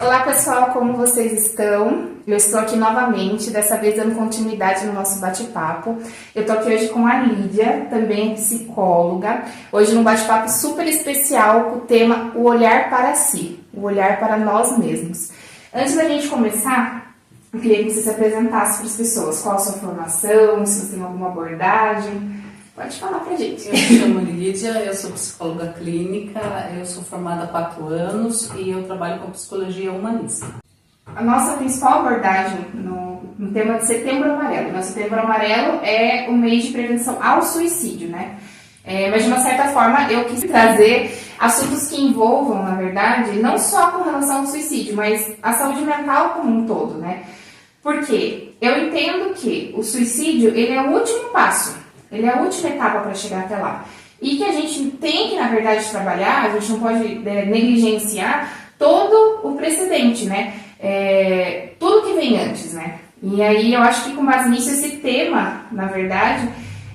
Olá pessoal, como vocês estão? Eu estou aqui novamente, dessa vez dando continuidade no nosso bate-papo. Eu estou aqui hoje com a Lídia, também psicóloga, hoje num bate-papo super especial com o tema o olhar para si, o olhar para nós mesmos. Antes da gente começar, eu queria que você se apresentasse para as pessoas, qual a sua formação, se você tem alguma abordagem. Pode falar pra gente. Eu me chamo Lídia, eu sou psicóloga clínica, eu sou formada há 4 anos e eu trabalho com psicologia humanista. A nossa principal abordagem no tema de Setembro Amarelo. O Setembro Amarelo é o mês de prevenção ao suicídio, né? Mas de uma certa forma eu quis trazer assuntos que envolvam, na verdade, não só com relação ao suicídio, mas a saúde mental como um todo, né? Porque eu entendo que o suicídio, ele é o último passo. Ele é a última etapa para chegar até lá. E que a gente tem que, na verdade, trabalhar, a gente não pode negligenciar todo o precedente, né? Tudo que vem antes, né? E aí eu acho que com base nisso, esse tema, na verdade,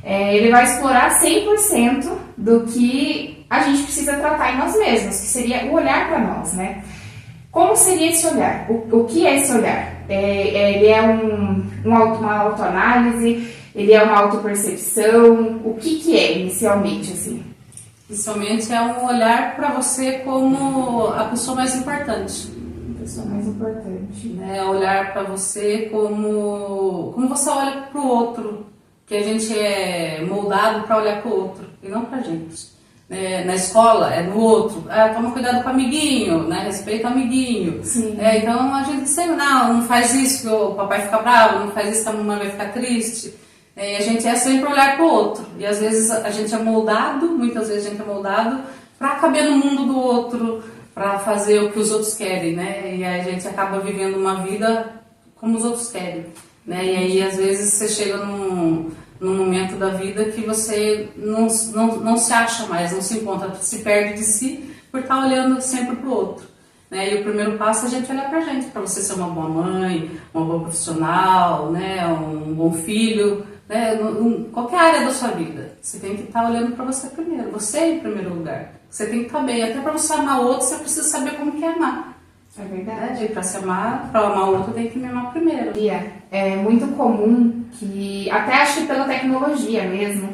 ele vai explorar 100% do que a gente precisa tratar em nós mesmos, que seria o olhar para nós, né? Como seria esse olhar? O que é esse olhar? Ele é uma autoanálise? Ele é uma autopercepção? O que é inicialmente, assim? Inicialmente é um olhar para você como a pessoa mais importante. A pessoa mais importante. Olhar para você como você olha para o outro, que a gente é moldado para olhar para o outro e não para a gente. Na escola é no outro, toma cuidado com o amiguinho, né? Respeita o amiguinho. Então a gente sempre, não faz isso que o papai fica bravo, não faz isso que a mamãe vai ficar triste. A gente é sempre olhar para o outro. E às vezes a gente é moldado, muitas vezes a gente é moldado para caber no mundo do outro, para fazer o que os outros querem, né? E a gente acaba vivendo uma vida como os outros querem, né? E aí às vezes você chega num momento da vida que você não se acha mais, não se encontra, se perde de si por estar olhando sempre para o outro. E o primeiro passo é a gente olhar para a gente, para você ser uma boa mãe, uma boa profissional, né? Um bom filho. Qualquer área da sua vida, você tem que estar olhando para você primeiro, você em primeiro lugar. Você tem que estar bem, até para você amar o outro, você precisa saber como que é amar. É verdade. Para amar o outro, tem que me amar primeiro. É muito comum que, até acho que pela tecnologia mesmo,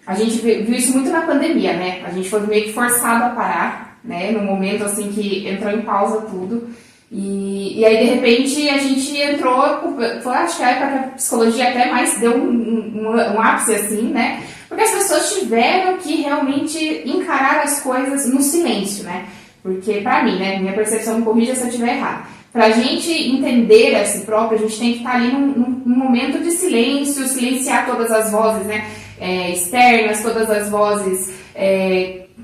a gente viu isso muito na pandemia, né? A gente foi meio que forçado a parar, né? No momento assim que entrou em pausa tudo. E aí, de repente, a gente entrou, acho que a época que a psicologia até mais deu um ápice, assim, né? Porque as pessoas tiveram que realmente encarar as coisas no silêncio, né? Porque, pra mim, né, minha percepção, me corrija se eu estiver errado, pra gente entender a si próprio, a gente tem que estar ali num momento de silêncio, silenciar todas as vozes, né, externas, todas as vozes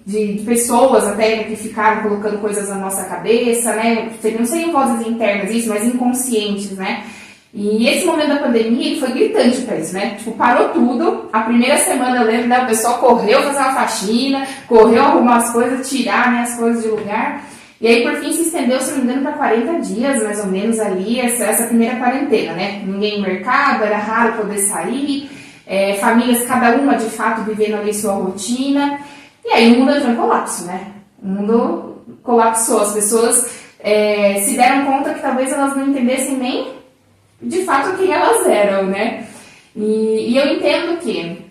de pessoas até que ficaram colocando coisas na nossa cabeça, né? Não seriam vozes internas isso, mas inconscientes, né? E esse momento da pandemia ele foi gritante pra isso, né? Tipo, parou tudo. A primeira semana, eu lembro, né, o pessoal correu fazer uma faxina, correu arrumar as coisas, tirar, né, as coisas de lugar. E aí, por fim, se estendeu, se não me engano, para 40 dias, mais ou menos, ali, essa primeira quarentena, né? Ninguém no mercado, era raro poder sair, famílias, cada uma, de fato, vivendo ali sua rotina. E aí o mundo entrou em colapso, né? O mundo colapsou. As pessoas se deram conta que talvez elas não entendessem nem de fato quem elas eram, né? E eu entendo que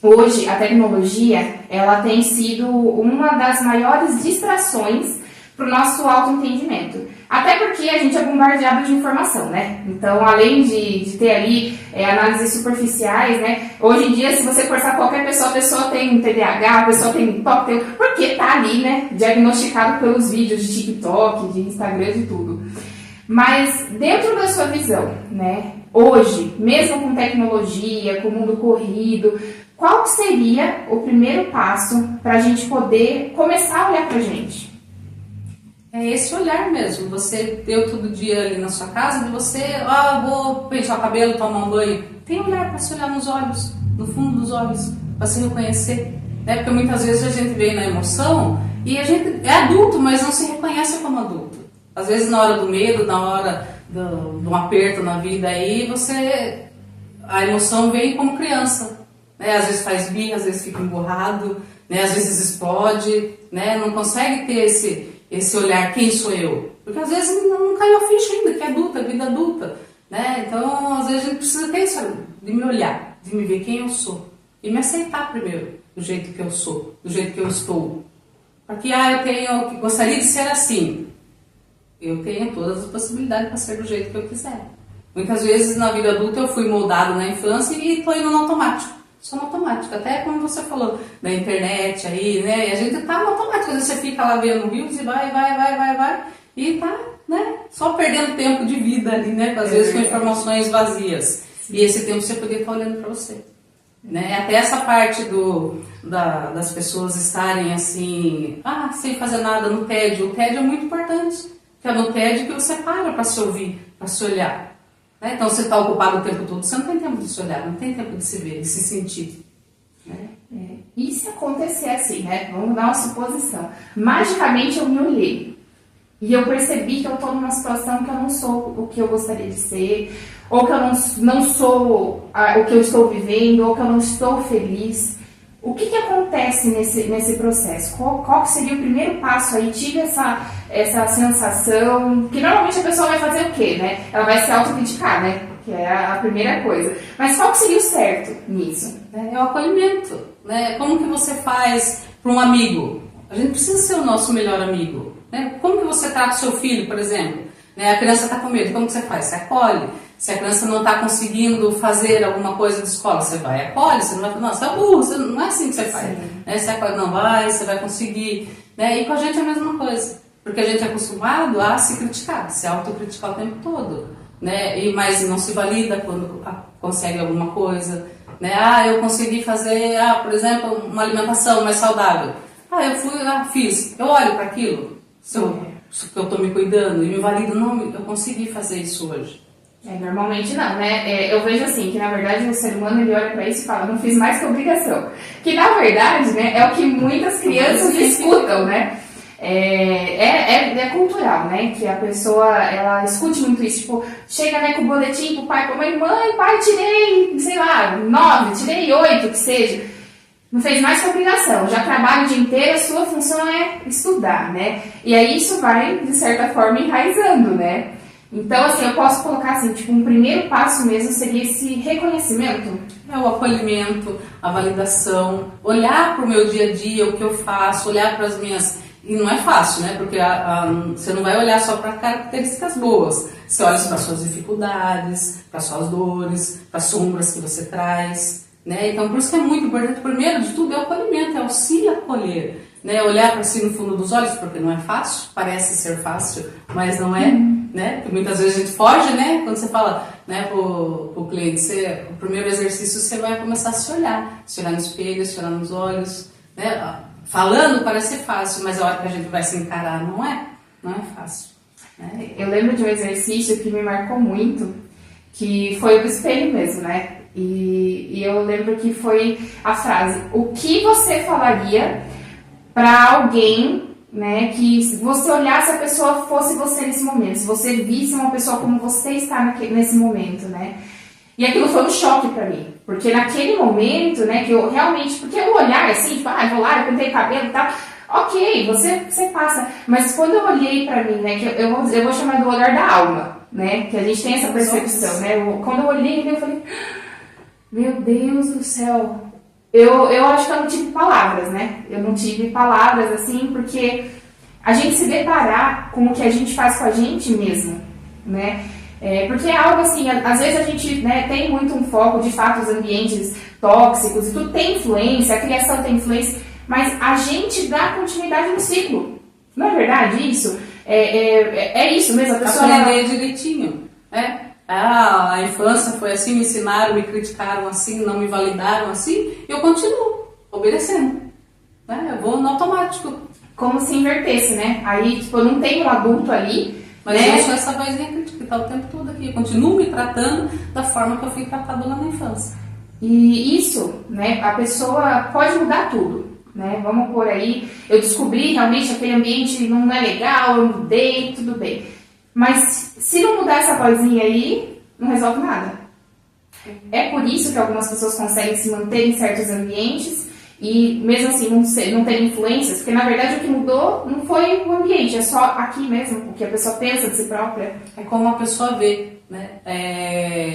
hoje a tecnologia ela tem sido uma das maiores distrações para o nosso autoentendimento. Até porque a gente é bombardeado de informação, né? Então, além de ter ali análises superficiais, né? Hoje em dia, se você conversar com qualquer pessoa, a pessoa tem TDAH, a pessoa tem TOC, porque tá ali, né? Diagnosticado pelos vídeos de TikTok, de Instagram, de tudo. Mas, dentro da sua visão, né? Hoje, mesmo com tecnologia, com o mundo corrido, qual seria o primeiro passo para a gente poder começar a olhar pra gente? É esse olhar mesmo, você deu todo dia ali na sua casa, de você, vou pentear o cabelo, tomar um banho. Tem olhar para se olhar nos olhos, no fundo dos olhos, para se reconhecer. Porque muitas vezes a gente vem na emoção e a gente é adulto, mas não se reconhece como adulto. Às vezes na hora do medo, na hora de um aperto na vida aí, a emoção vem como criança. Às vezes faz birra, às vezes fica emburrado, às vezes explode, não consegue ter esse olhar, quem sou eu? Porque às vezes não caiu a ficha ainda, que é adulta, vida adulta, né? Então, às vezes a gente precisa ter isso, de me olhar, de me ver quem eu sou. E me aceitar primeiro, do jeito que eu sou, do jeito que eu estou. Porque, eu gostaria de ser assim. Eu tenho todas as possibilidades para ser do jeito que eu quiser. Muitas vezes na vida adulta eu fui moldado na infância e estou indo no automático. Só no automático, até como você falou, da internet aí, né? E a gente tá no automático, às vezes você fica lá vendo reels e vai, e tá, né? Só perdendo tempo de vida ali, né? Às vezes com informações vazias. E esse tempo você poderia estar olhando para você. Né? Até essa parte das pessoas estarem assim, sem fazer nada no tédio. O tédio é muito importante, porque é no tédio que você para se ouvir, para se olhar. Né? Então você está ocupado o tempo todo, você não tem tempo de se olhar, não tem tempo de se ver, de se sentir. Né? E se acontecer assim, né? Vamos dar uma suposição. Magicamente eu me olhei e eu percebi que eu estou numa situação que eu não sou o que eu gostaria de ser, ou que eu não sou o que eu estou vivendo, ou que eu não estou feliz. O que acontece nesse processo? Qual seria o primeiro passo aí? Tive essa sensação, que normalmente a pessoa vai fazer o quê, né? Ela vai se autocriticar, né? Que é a primeira coisa. Mas qual que seria o certo nisso? É o acolhimento, né? Como que você faz para um amigo? A gente precisa ser o nosso melhor amigo. Né? Como que você trata o seu filho, por exemplo? Né? A criança está com medo, como que você faz? Você acolhe. Se a criança não está conseguindo fazer alguma coisa de escola, você vai, acolhe, você não vai falar, não, você é burro, não é assim que você faz. Né? Você acolhe, não vai, você vai conseguir. Né? E com a gente é a mesma coisa, porque a gente é acostumado a se criticar, se autocriticar o tempo todo. Né? Mas não se valida quando consegue alguma coisa. Né? Eu consegui fazer, por exemplo, uma alimentação mais saudável. Eu fui, fiz, eu olho para aquilo, se eu estou me cuidando e me valido, não, eu consegui fazer isso hoje. Normalmente não, né? Eu vejo assim, que na verdade o ser humano ele olha pra isso e fala, não fiz mais que obrigação. Que na verdade, né, é o que muitas crianças escutam, né? É cultural, né? Que a pessoa, ela escute muito isso, tipo, chega, né, com o boletim pro pai, pra mãe, pai, tirei, sei lá, 9, tirei 8, que seja. Não fez mais que obrigação, já trabalha o dia inteiro, a sua função é estudar, né? E aí isso vai, de certa forma, enraizando, né? Então, assim, eu posso colocar assim, tipo, um primeiro passo mesmo seria esse reconhecimento. O acolhimento, a validação, olhar para o meu dia a dia, o que eu faço, olhar para as minhas... E não é fácil, né? Porque você não vai olhar só para características boas. Você olha para as suas dificuldades, para as suas dores, para as sombras que você traz, né? Então, por isso que é muito importante, primeiro de tudo, é o acolhimento, é o se acolher. Né? Olhar para si no fundo dos olhos, porque não é fácil, parece ser fácil, mas não é. Né? Porque muitas vezes a gente foge, né? Quando você fala, né, pro cliente, o primeiro exercício você vai começar a se olhar no espelho, se olhar nos olhos, né? Falando parece fácil, mas a hora que a gente vai se encarar não é fácil. Né? Eu lembro de um exercício que me marcou muito, que foi o do espelho mesmo, né? E eu lembro que foi a frase, o que você falaria para alguém, né, que se você olhasse a pessoa fosse você nesse momento, se você visse uma pessoa como você está nesse momento, né? E aquilo foi um choque para mim, porque naquele momento, né, que eu realmente, porque o olhar assim, tipo, vou lá, eu pintei cabelo e tal, ok, você passa, mas quando eu olhei para mim, né, que eu vou chamar do olhar da alma, né, que a gente tem essa percepção, né, quando eu olhei, eu falei, meu Deus do céu. Eu acho que eu não tive palavras, né? Eu não tive palavras, assim, porque a gente se deparar com o que a gente faz com a gente mesmo, né? Porque é algo assim, às vezes a gente, né, tem muito um foco, de fato, os ambientes tóxicos, e tudo tem influência, a criação tem influência, mas a gente dá continuidade no ciclo. Não é verdade isso? É isso mesmo, a pessoa... Aprender direitinho, né? A infância foi assim, me ensinaram, me criticaram assim, não me validaram assim, e eu continuo obedecendo. Né? Eu vou no automático. Como se invertesse, né? Aí, tipo, eu não tenho um adulto ali, mas né? eu sou essa vozinha crítica que tá o tempo todo aqui. Eu continuo me tratando da forma que eu fui tratada lá na infância. E isso, né? A pessoa pode mudar tudo, né? Vamos por aí, eu descobri realmente aquele ambiente não é legal, eu mudei, tudo bem. Mas se não mudar essa vozinha aí, não resolve nada. É por isso que algumas pessoas conseguem se manter em certos ambientes e mesmo assim não ter influências, porque na verdade o que mudou não foi o ambiente, é só aqui mesmo, o que a pessoa pensa de si própria. É como a pessoa vê, né?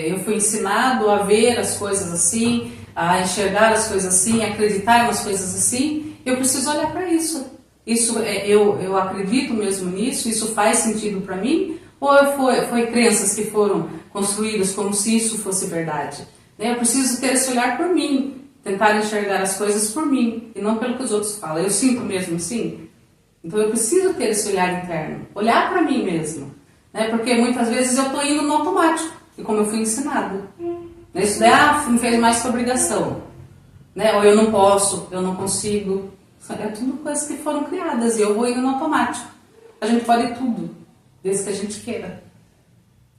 Eu fui ensinado a ver as coisas assim, a enxergar as coisas assim, a acreditar nas coisas assim. Eu preciso olhar para isso. Eu acredito mesmo nisso, isso faz sentido para mim? Ou foi crenças que foram construídas como se isso fosse verdade? Né? Eu preciso ter esse olhar por mim, tentar enxergar as coisas por mim, e não pelo que os outros falam. Eu sinto mesmo assim? Então eu preciso ter esse olhar interno, olhar para mim mesmo. Né? Porque muitas vezes eu estou indo no automático, e como eu fui ensinado. Né? Isso daí me fez mais que obrigação. Né? Ou eu não posso, eu não consigo. É tudo coisas que foram criadas, e eu vou indo no automático. A gente pode tudo, desde que a gente queira.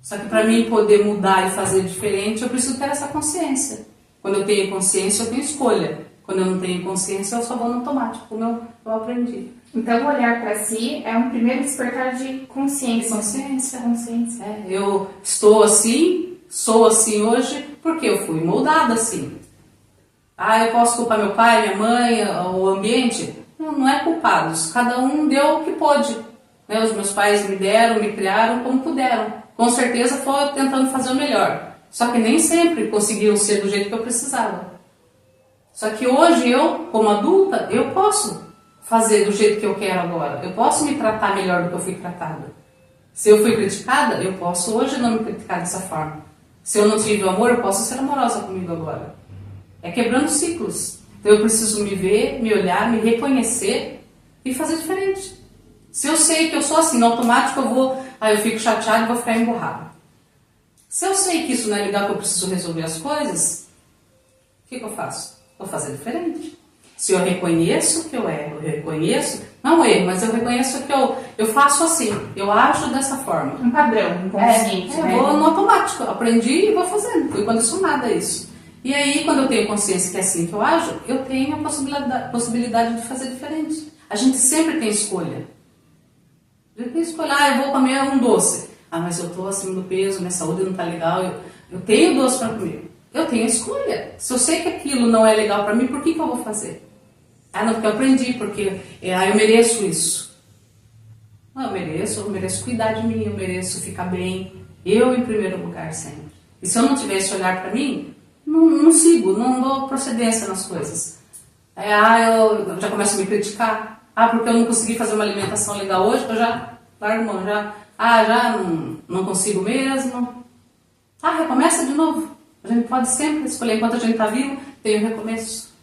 Só que para mim poder mudar e fazer diferente, eu preciso ter essa consciência. Quando eu tenho consciência, eu tenho escolha. Quando eu não tenho consciência, eu só vou no automático, como eu aprendi. Então, olhar para si é um primeiro despertar de consciência. Consciência. Eu estou assim, sou assim hoje, porque eu fui moldada assim. Eu posso culpar meu pai, minha mãe, o ambiente? Não é culpados. Cada um deu o que pôde. Né? Os meus pais me deram, me criaram como puderam. Com certeza foi tentando fazer o melhor. Só que nem sempre conseguiram ser do jeito que eu precisava. Só que hoje eu, como adulta, eu posso fazer do jeito que eu quero agora. Eu posso me tratar melhor do que eu fui tratada. Se eu fui criticada, eu posso hoje não me criticar dessa forma. Se eu não tive amor, eu posso ser amorosa comigo agora. É quebrando ciclos. Então eu preciso me ver, me olhar, me reconhecer e fazer diferente. Se eu sei que eu sou assim, no automático eu fico chateado e vou ficar emburrado. Se eu sei que isso não é legal, que eu preciso resolver as coisas, o que eu faço? Vou fazer diferente. Se eu reconheço que eu erro, eu reconheço, não erro, mas eu reconheço que eu faço assim, eu ajo dessa forma. Um padrão, inconsciente, né? Eu vou no automático, aprendi e vou fazendo, fui condicionada a isso. E aí, quando eu tenho consciência que é assim que eu ajo, eu tenho a possibilidade de fazer diferente. A gente sempre tem escolha. A gente tem escolha, eu vou comer um doce. Mas eu estou acima do peso, minha saúde não está legal, eu tenho doce para comer. Eu tenho escolha. Se eu sei que aquilo não é legal para mim, por que eu vou fazer? Não, porque eu aprendi, porque eu mereço isso. Não, eu mereço cuidar de mim, eu mereço ficar bem. Eu em primeiro lugar sempre. E se eu não tiver esse olhar para mim, não sigo, não dou procedência nas coisas. Eu já começo a me criticar. Porque eu não consegui fazer uma alimentação legal hoje, eu já largo mão, já não consigo mesmo. Recomeça de novo. A gente pode sempre escolher, enquanto a gente está vivo, tem um recomeço.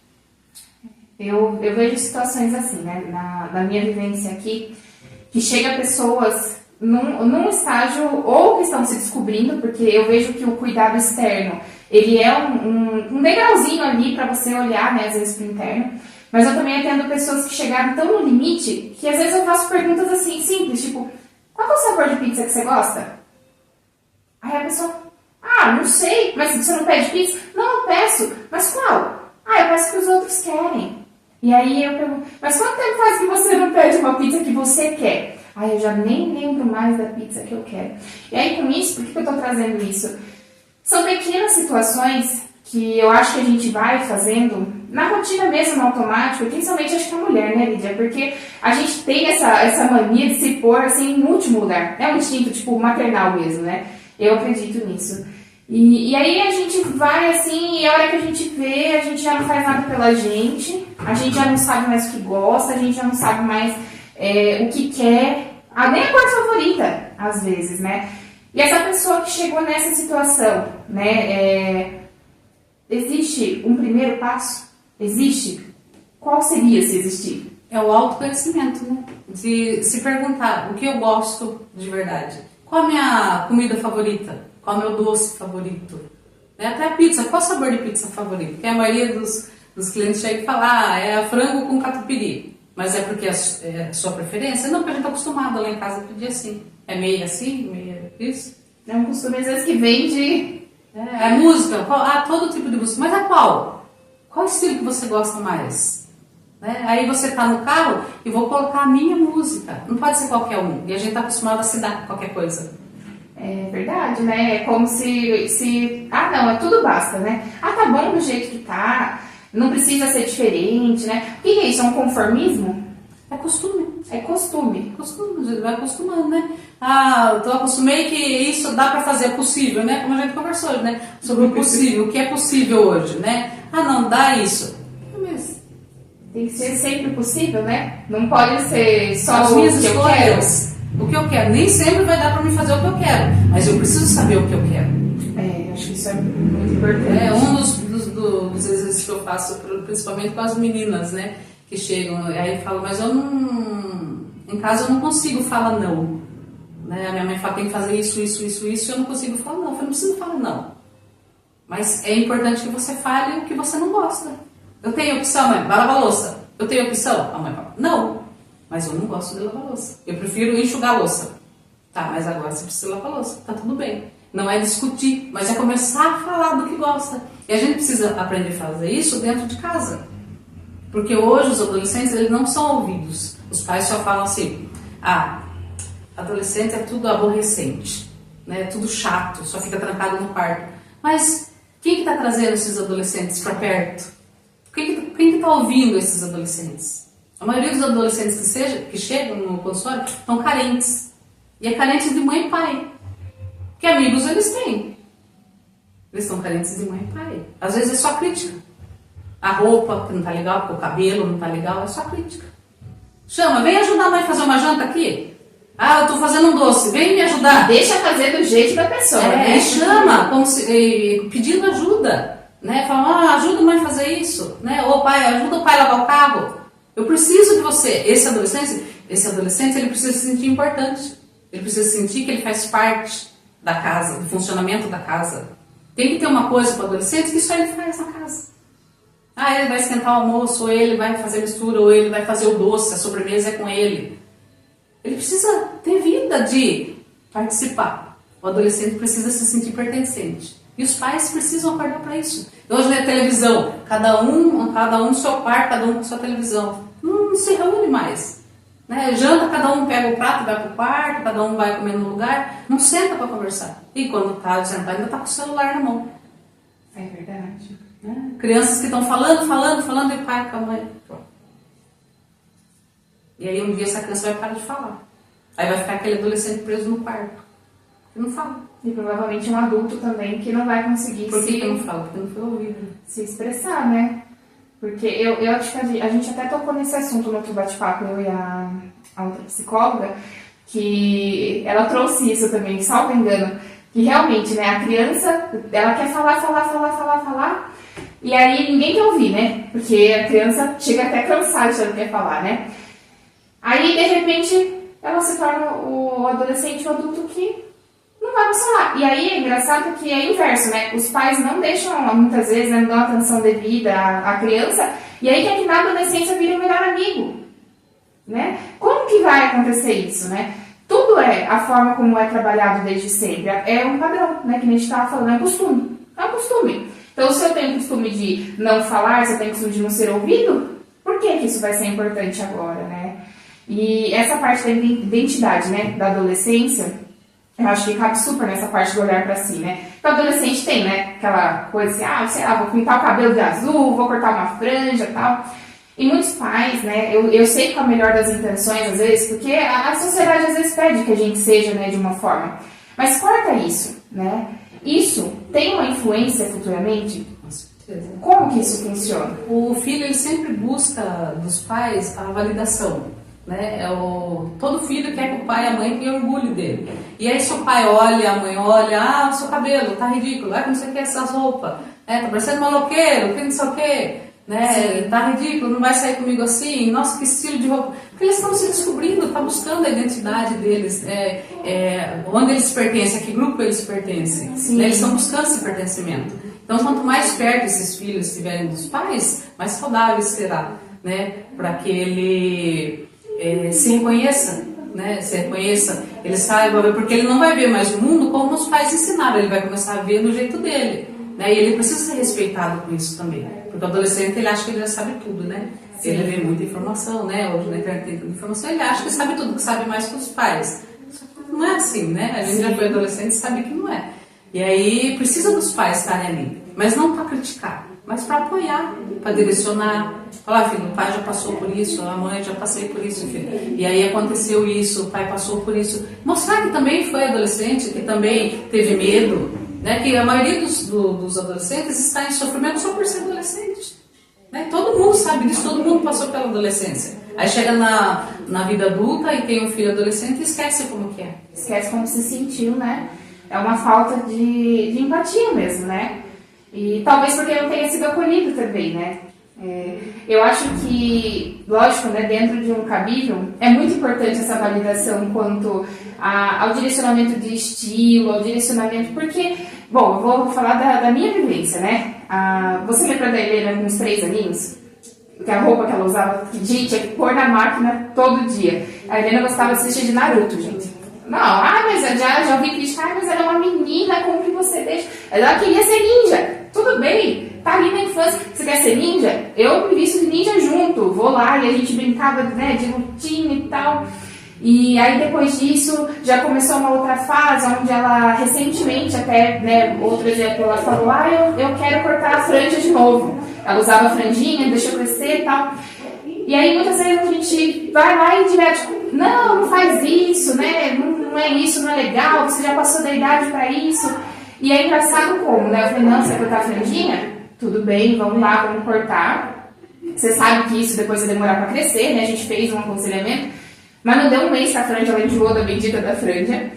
Eu vejo situações assim, né, na minha vivência aqui, que chega pessoas num estágio ou que estão se descobrindo, porque eu vejo que o cuidado externo, ele é um degrauzinho ali para você olhar, né, às vezes para o interno, mas eu também atendo pessoas que chegaram tão no limite, que às vezes eu faço perguntas assim, simples, tipo, qual é o sabor de pizza que você gosta? Aí a pessoa, não sei, mas você não pede pizza? Não, eu peço, mas qual? Eu peço que os outros querem. E aí eu pergunto, mas quanto tempo faz que você não pede uma pizza que você quer? Eu já nem lembro mais da pizza que eu quero. E aí com isso, por que eu tô trazendo isso? São pequenas situações que eu acho que a gente vai fazendo na rotina mesmo, no automático, principalmente acho que a mulher, né, Lídia? Porque a gente tem essa mania de se pôr assim em último lugar. É um instinto tipo maternal mesmo, né? Eu acredito nisso. E aí a gente vai assim, e a hora que a gente vê, a gente já não faz nada pela gente, a gente já não sabe mais o que gosta, a gente já não sabe mais o que quer, nem a cor favorita, às vezes, né? E essa pessoa que chegou nessa situação, né, existe um primeiro passo? Existe? Qual seria se existir? É o autoconhecimento, né? De se perguntar o que eu gosto de verdade. Qual a minha comida favorita? Qual é o meu doce favorito? Até a pizza. Qual é o sabor de pizza favorito? Porque a maioria dos clientes chega e fala, é frango com catupiry. Mas é porque é a sua preferência? Não, porque a gente está acostumado lá em casa a pedir assim. É meio assim, meio isso. É um costume às vezes que vem de... música. Todo tipo de música. Mas qual? Qual estilo que você gosta mais? Aí você está no carro e vou colocar a minha música. Não pode ser qualquer um. E a gente está acostumado a se dar com qualquer coisa. É verdade, né? É como se... não, tudo basta, né? Tá bom do jeito que tá. não precisa ser diferente, né? O que é isso? É um conformismo? É costume. É costume. Costume, a gente vai acostumando, né? Ah, eu acostumei que isso dá pra fazer, é possível, né? Como a gente conversou hoje, né? Sobre o possível, o que é possível hoje, né? Ah, não, dá isso. Mas tem que ser sempre possível, né? Não pode ser só as o minhas que eu escolhas, o que eu quero. Nem sempre vai dar pra mim fazer o que eu quero, mas eu preciso saber o que eu quero. Acho que isso é muito importante. É um dos exercícios que eu faço, principalmente com as meninas, né? Que chegam, aí falam, mas eu não... Em casa eu não consigo falar não. Né? A minha mãe fala, tem que fazer isso, e eu não consigo falar não. Eu falei, não precisa falar não. Mas é importante que você fale o que você não gosta. Eu tenho opção, mãe, vai lavar a louça. Eu tenho opção? A mãe fala, não. Mas eu não gosto de lavar a louça. Eu prefiro enxugar a louça. Tá, mas agora você precisa lavar a louça. Tá tudo bem. Não é discutir, mas é começar a falar do que gosta. E a gente precisa aprender a fazer isso dentro de casa. Porque hoje os adolescentes, eles não são ouvidos. Os pais só falam assim, adolescente é tudo aborrecente, né? É tudo chato, só fica trancado no quarto. Mas quem que está trazendo esses adolescentes para perto? Quem que está ouvindo esses adolescentes? A maioria dos adolescentes que chegam no consultório estão carentes. E é carente de mãe e pai. Que amigos eles têm? Eles estão carentes de mãe e pai. Às vezes é só crítica. A roupa que não tá legal, porque o cabelo não tá legal, é só crítica. Chama, vem ajudar a mãe a fazer uma janta aqui. Ah, eu tô fazendo um doce, vem me ajudar. Deixa fazer do jeito da pessoa, né? Chama, pedindo ajuda. Né? Fala, ajuda a mãe a fazer isso. Né? Ou pai, ajuda o pai a lavar o carro. Eu preciso de você. Esse adolescente, ele precisa se sentir importante. Ele precisa sentir que ele faz parte da casa, do funcionamento da casa. Tem que ter uma coisa para o adolescente que só ele faz na casa. Ah, ele vai esquentar o almoço, ou ele vai fazer mistura, ou ele vai fazer o doce, a sobremesa é com ele. Ele precisa ter vida de participar. O adolescente precisa se sentir pertencente. E os pais precisam acordar para isso. Hoje na televisão, cada um no seu quarto, cada um com sua televisão. Não se reúne mais. Né? Janta, cada um pega o prato, vai para o quarto, cada um vai comer no lugar. Não senta para conversar. E quando está sentado, ainda está com o celular na mão. É verdade. Né? Crianças que estão falando, e o pai com a mãe. E aí um dia essa criança vai parar de falar. Aí vai ficar aquele adolescente preso no quarto. Que não fala. E provavelmente um adulto também que não vai conseguir Por que não fala? Porque não foi ouvido. Se expressar, né? Porque eu acho que a gente até tocou nesse assunto no outro bate-papo, eu e a outra psicóloga, que ela trouxe isso também, salvo engano, que realmente, né, a criança, ela quer falar, e aí ninguém quer ouvir, né? Porque a criança chega até cansada de ela quer falar, né? Aí, de repente, ela se torna o adolescente, o adulto que não vai mais falar. E aí é engraçado que é inverso, né? Os pais não deixam, muitas vezes, né, não dão atenção devida à criança, e aí quer que na adolescência vire o melhor amigo, né? Como que vai acontecer isso, né? Tudo é a forma como é trabalhado desde sempre. É um padrão, né? Que a gente estava falando, é um costume. É um costume. Então, se eu tenho o costume de não falar, se eu tenho o costume de não ser ouvido, por que isso vai ser importante agora, né? E essa parte da identidade, né, da adolescência, eu acho que cabe super nessa parte do olhar pra si, né? Então, o adolescente tem, né, aquela coisa assim, sei lá, vou pintar o cabelo de azul, vou cortar uma franja e tal. E muitos pais, né, eu sei que com a melhor das intenções, às vezes, porque a sociedade às vezes pede que a gente seja, né, de uma forma. Mas corta isso, né? Isso tem uma influência futuramente? Com certeza. Como que isso funciona? O filho, ele sempre busca dos pais a validação. Né? Todo filho quer que o pai e a mãe tenham orgulho dele. E aí se o pai olha, a mãe olha, o seu cabelo tá ridículo, não sei o que, essas roupas, tá parecendo maloqueiro, que não sei o que, né? Tá ridículo, não vai sair comigo assim, nossa, que estilo de roupa. Porque eles estão se descobrindo, estão buscando a identidade deles, onde eles pertencem, a que grupo eles pertencem. Né? Eles estão buscando esse pertencimento. Então, quanto mais perto esses filhos estiverem dos pais, mais saudável será, né? Para que ele se reconheça, né? Se reconheça, ele saiba, porque ele não vai ver mais o mundo como os pais ensinaram, ele vai começar a ver do jeito dele, né? E ele precisa ser respeitado com isso também, porque o adolescente, ele acha que ele já sabe tudo, né? Sim. Ele vê muita informação, né? Hoje na internet tem muita informação, ele acha que sabe tudo, que sabe mais que os pais. Só que não é assim, né? A gente já foi adolescente e sabe que não é. E aí precisa dos pais estarem ali, mas não para criticar, mas para apoiar, para direcionar. Falar, filho, o pai já passou por isso, a mãe já passei por isso, filho. E aí aconteceu isso, o pai passou por isso. Mostrar que também foi adolescente, que também teve medo, né? Que a maioria dos adolescentes está em sofrimento só por ser adolescente. Né? Todo mundo sabe disso, todo mundo passou pela adolescência. Aí chega na vida adulta e tem um filho adolescente e esquece como que é. Esquece como se sentiu, né? É uma falta de empatia mesmo, né? E talvez porque não tenha sido acolhido também, né? Eu acho que, lógico, né, dentro de um cabível, é muito importante essa validação quanto ao direcionamento de estilo, ao direcionamento, porque, bom, eu vou falar da minha vivência, né? Você lembra da Helena com uns 3 aninhos? Que a roupa que ela usava, que tinha que pôr na máquina todo dia. A Helena gostava de assistir de Naruto, gente. Não, mas eu já ouvi criticar, mas ela é uma menina, como que você deixa? Ela queria ser ninja, tudo bem, tá ali na infância. Você quer ser ninja? Eu me visto de ninja junto, vou lá e a gente brincava, né, de lutinha e tal. E aí depois disso já começou uma outra fase, onde ela recentemente até, né, outro exemplo, ela falou, eu quero cortar a franja de novo. Ela usava franjinha, deixou crescer e tal. E aí muitas vezes a gente vai lá e direto, não faz isso, né? Não é isso, não é legal, você já passou da idade para isso. E é engraçado como, né? Eu falei, não, você vai cortar a franjinha? Tudo bem, vamos lá, vamos cortar. Você sabe que isso depois vai demorar para crescer, né? A gente fez um aconselhamento, mas não deu um mês que a franja, ela enjoou da bendita da franja.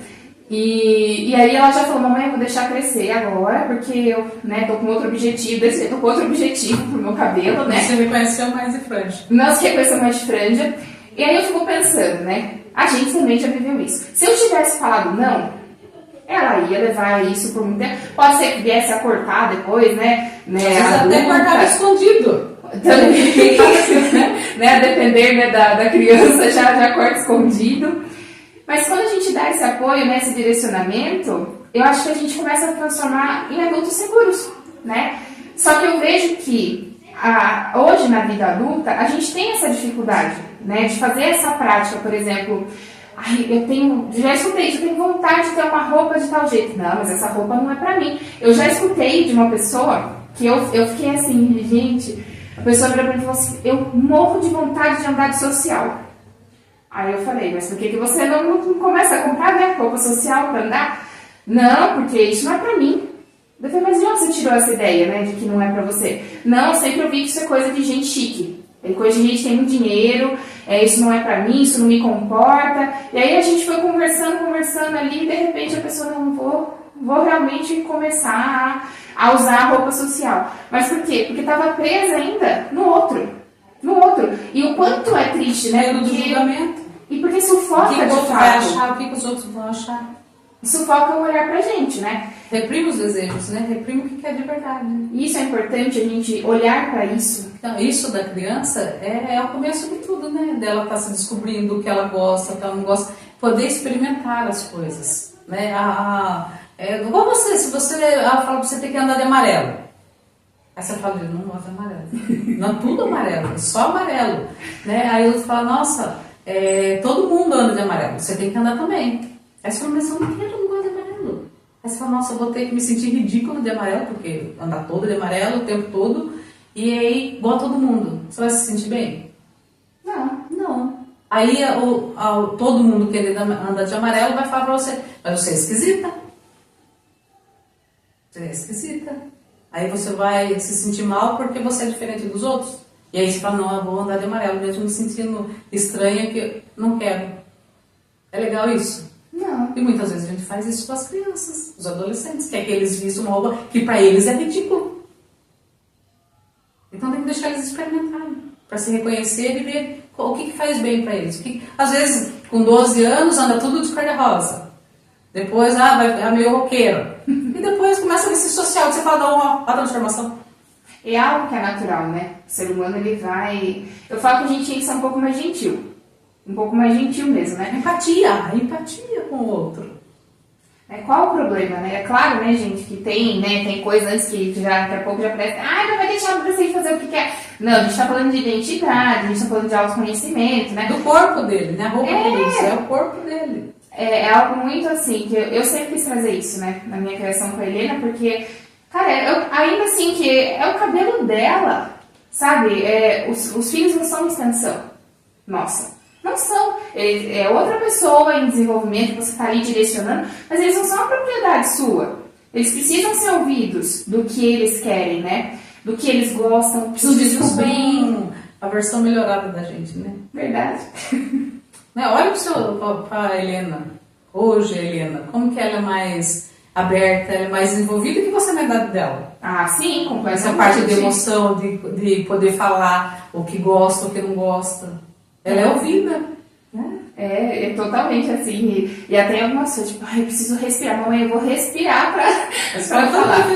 E aí ela já falou, mamãe, eu vou deixar crescer agora, porque eu, né, tô com outro objetivo, tô com outro objetivo pro meu cabelo, né? Você reconheceu mais de franja. Não se reconheceu mais de franja. E aí eu fico pensando, né? A gente também já viveu isso. Se eu tivesse falado não, ela ia levar isso por muito tempo. Pode ser que viesse a cortar depois, né? Até cortava escondido. Também, né? A depender, né, da criança, já corta escondido. Mas quando a gente dá esse apoio, né, esse direcionamento, eu acho que a gente começa a transformar em adultos seguros, né? Só que eu vejo que hoje na vida adulta a gente tem essa dificuldade, né, de fazer essa prática, por exemplo, já escutei, eu tenho vontade de ter uma roupa de tal jeito. Não, mas essa roupa não é pra mim. Eu já escutei de uma pessoa que eu fiquei assim, gente, a pessoa virou pra mim e falou assim, eu morro de vontade de andar de social. Aí eu falei, mas por que você não começa a comprar, né, roupa social para andar? Não, porque isso não é pra mim. Eu falei, mas de onde você tirou essa ideia, né, de que não é pra você? Não, eu sempre ouvi que isso é coisa de gente chique. É coisa de gente que tem muito dinheiro, isso não é pra mim, isso não me comporta. E aí a gente foi conversando ali, e de repente a pessoa, não, vou realmente começar a usar a roupa social. Mas por quê? Porque estava presa ainda no outro. E o quanto é triste, né? Do julgamento. E porque sufoca, o que de o outro fato. vai achar, o que os outros vão achar. Sufoca o olhar pra gente, né? Reprime os desejos, né? Reprime o que é de verdade. E isso é importante, a gente olhar pra isso. Então, isso da criança é o começo de tudo, né? Dela estar se descobrindo o que ela gosta, o que ela não gosta. Poder experimentar as coisas, né? Igual você, se ela fala pra você ter que andar de amarelo. Aí você fala, eu não gosto de amarelo. Não, tudo amarelo, só amarelo. Né? Aí outro fala, nossa, todo mundo anda de amarelo, você tem que andar também. Aí você fala, mas eu não gosto de amarelo. Aí você fala, nossa, eu vou ter que me sentir ridículo de amarelo, porque andar todo de amarelo o tempo todo, e aí igual todo mundo. Você vai se sentir bem? Não. Aí todo mundo querendo andar de amarelo vai falar pra você, mas você é esquisita. Você é esquisita. Aí você vai se sentir mal porque você é diferente dos outros. E aí você fala, não, eu vou andar de amarelo, mesmo me sentindo estranha, que não quero. É legal isso? Não. E muitas vezes a gente faz isso com as crianças, os adolescentes, que é que eles vistam uma roupa que pra eles é ridículo. Então tem que deixar eles experimentarem, para se reconhecer e ver o que faz bem pra eles. Às vezes, com 12 anos, anda tudo de cor-de-rosa. Depois, vai meio roqueiro. E depois começa a ser social, que você fala, dá uma transformação. É algo que é natural, né? O ser humano, ele vai... Eu falo que a gente tem que ser um pouco mais gentil. Um pouco mais gentil mesmo, né? Empatia com o outro. Qual o problema, né? É claro, né, gente, que tem coisas antes que já, daqui a pouco já parece, não vai deixar você fazer o que quer. Não, a gente tá falando de identidade, a gente tá falando de autoconhecimento, né? Do corpo dele, né? A roupa dele, isso é o corpo dele. É algo muito assim, que eu sempre quis trazer isso, né, na minha criação com a Helena, porque, Cara, ainda assim que é o cabelo dela, sabe? Os filhos não são uma extensão nossa. Não são. É outra pessoa em desenvolvimento que você está ali direcionando, mas eles não são uma propriedade sua. Eles precisam ser ouvidos do que eles querem, né? Do que eles gostam, precisam descobrir. A versão melhorada da gente, né? Verdade. Né? Olha para a Helena, hoje a Helena, como que ela é mais aberta, ela é mais desenvolvida que você na idade dela. Ah, sim, completamente. Essa parte de emoção, de poder falar o que gosta, o que não gosta. Ela é ouvida. Né? É totalmente assim. E até algumas coisas, tipo, eu preciso respirar. Mamãe, eu vou respirar pra falar.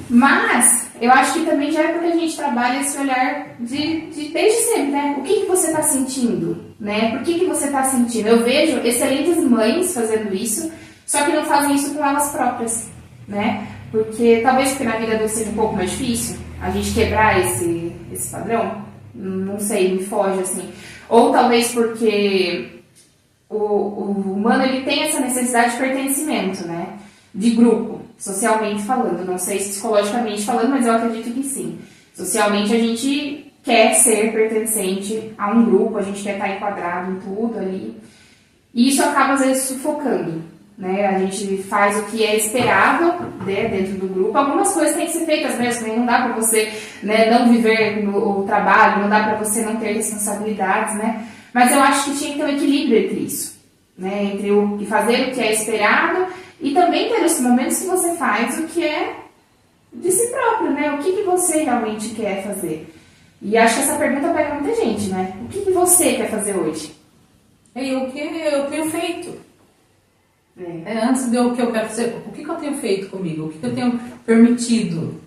Mas eu acho que também já é porque a gente trabalha esse olhar desde sempre, né? O que você está sentindo, né? Por que você está sentindo? Eu vejo excelentes mães fazendo isso, só que não fazem isso com elas próprias, né? Porque na vida adulta seja um pouco mais difícil a gente quebrar esse padrão. Não sei, me foge assim. Ou talvez porque o humano ele tem essa necessidade de pertencimento, né? De grupo, socialmente falando. Não sei se psicologicamente falando, mas eu acredito que sim. Socialmente a gente quer ser pertencente a um grupo, a gente quer estar enquadrado em tudo ali. E isso acaba às vezes sufocando, né? A gente faz o que é esperado, né, dentro do grupo. Algumas coisas têm que ser feitas mesmo, né? Não dá para você, né, não viver o trabalho, não dá para você não ter responsabilidades, né? Mas eu acho que tinha que ter um equilíbrio entre isso, né? Entre fazer o que é esperado e também ter os momentos que você faz o que é de si próprio, né? O que você realmente quer fazer. E acho que essa pergunta pega muita gente, né? O que você quer fazer hoje? E o que eu tenho feito? Antes de o que eu quero fazer, o que eu tenho feito comigo? O que eu tenho permitido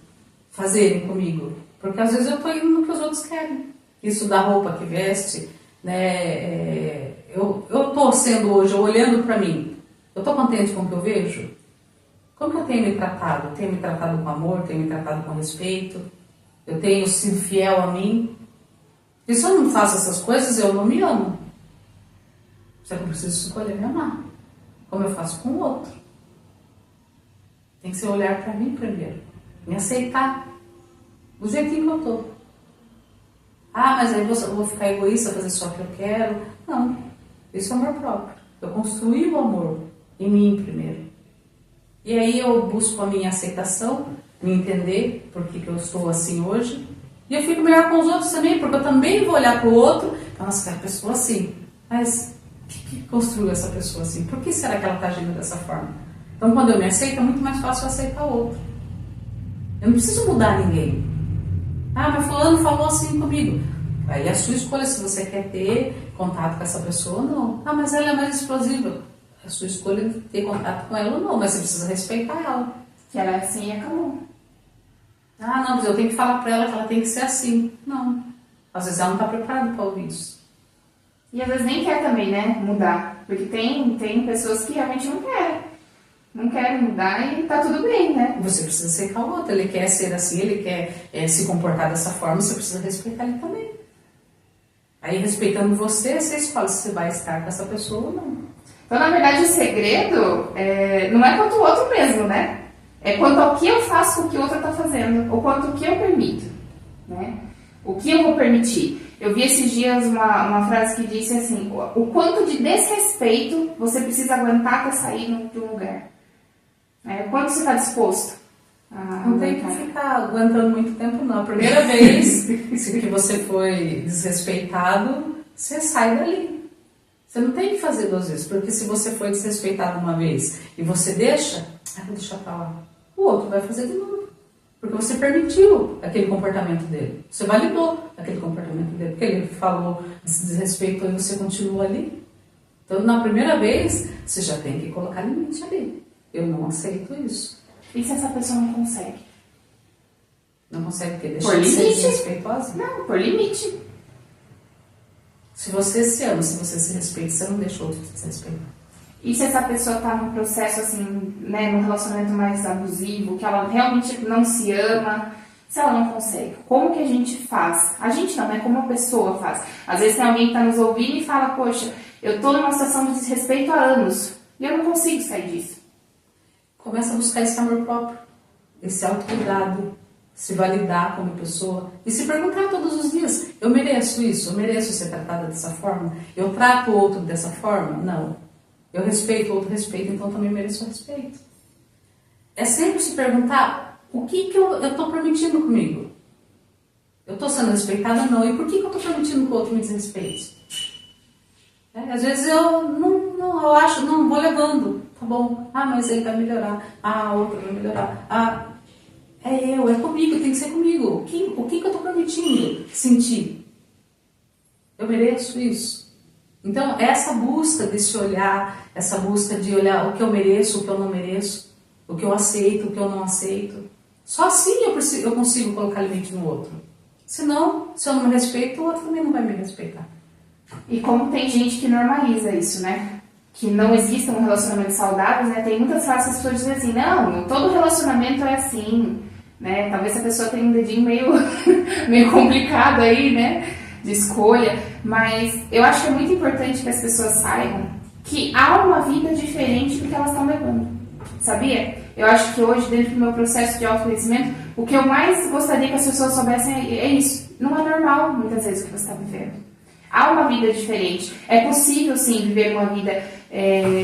fazerem comigo? Porque às vezes eu estou indo no que os outros querem. Isso da roupa que veste, né? Eu estou sendo hoje, olhando para mim, eu estou contente com o que eu vejo? Como que eu tenho me tratado? Eu tenho me tratado com amor, tenho me tratado com respeito, eu tenho sido fiel a mim. E se eu não faço essas coisas, eu não me amo. Só que eu preciso escolher me amar. Como eu faço com o outro. Tem que ser olhar para mim primeiro. Me aceitar. Do jeitinho que eu tô. Ah, mas aí eu vou ficar egoísta, fazer só o que eu quero. Não. Isso é amor próprio. Eu construí o amor em mim primeiro. E aí eu busco a minha aceitação, me entender por que eu estou assim hoje. E eu fico melhor com os outros também, porque eu também vou olhar para o outro. Nossa, aquela pessoa assim. Mas o que construiu essa pessoa assim? Por que será que ela está agindo dessa forma? Então, quando eu me aceito, é muito mais fácil eu aceitar o outro. Eu não preciso mudar ninguém. Ah, mas fulano falou assim comigo. Aí é a sua escolha se você quer ter contato com essa pessoa ou não. Ah, mas ela é mais explosiva. É a sua escolha de ter contato com ela ou não, mas você precisa respeitar ela. Que ela é assim e acabou. Ah, não, mas eu tenho que falar para ela que ela tem que ser assim. Não. Às vezes ela não está preparada para ouvir isso. E às vezes nem quer também, né, mudar. Porque tem pessoas que realmente não querem. Não querem mudar e tá tudo bem, né? Você precisa aceitar o outro. Ele quer ser assim, ele quer se comportar dessa forma, você precisa respeitar ele também. Aí, respeitando você escolhe se você vai estar com essa pessoa ou não. Então, na verdade, o segredo não é quanto o outro mesmo, né? É quanto ao que eu faço com o que o outro está fazendo, ou quanto o que eu permito, né? O que eu vou permitir. Eu vi esses dias uma frase que disse assim, o quanto de desrespeito você precisa aguentar para sair de um lugar. Quanto você está disposto a não tem que ficar aguentando muito tempo, não. A primeira vez que você foi desrespeitado, você sai dali. Você não tem que fazer 2 vezes, porque se você foi desrespeitado uma vez e você deixa, vou deixar pra lá. O outro vai fazer de novo. Porque você permitiu aquele comportamento dele. Você validou aquele comportamento dele. Porque ele falou, se desrespeitou e você continua ali. Então, na primeira vez, você já tem que colocar limite ali. Eu não aceito isso. E se essa pessoa não consegue? Não consegue o quê? Deixar de ser desrespeitosa? Não, por limite. Se você se ama, se você se respeita, você não deixa outro se respeitar. E se essa pessoa está num processo assim, né, num relacionamento mais abusivo, que ela realmente não se ama, se ela não consegue, como que a gente faz? A gente não, né? Como a pessoa faz. Às vezes tem alguém que está nos ouvindo e fala, poxa, eu estou numa situação de desrespeito há anos e eu não consigo sair disso. Começa a buscar esse amor próprio. esse autocuidado, se validar como pessoa e se perguntar todos os dias, eu mereço isso? Eu mereço ser tratada dessa forma? Eu trato o outro dessa forma? Não. Eu respeito o outro, respeito, então também mereço respeito. É sempre se perguntar o que eu estou permitindo comigo. Eu estou sendo respeitada? Não. E por que eu estou permitindo que o outro me desrespeite? Às vezes eu acho, não, vou levando, tá bom. Ah, mas ele vai melhorar. Ah, a outra vai melhorar. Ah, é comigo, tem que ser comigo. O que eu estou permitindo sentir? Eu mereço isso. Então, essa busca desse olhar, essa busca de olhar o que eu mereço, o que eu não mereço, o que eu aceito, o que eu não aceito. Só assim eu consigo colocar limite no outro. Senão, se eu não me respeito, o outro também não vai me respeitar. E como tem gente que normaliza isso, né? Que não existam relacionamentos saudáveis, né? Tem muitas frases que as pessoas dizem assim, não, todo relacionamento é assim, né? Talvez a pessoa tenha um dedinho meio complicado aí, né? De escolha, mas eu acho que é muito importante que as pessoas saibam que há uma vida diferente do que elas estão levando, sabia? Eu acho que hoje, dentro do meu processo de autoconhecimento, o que eu mais gostaria que as pessoas soubessem é isso. Não é normal, muitas vezes, o que você está vivendo. Há uma vida diferente. É possível, sim, viver uma vida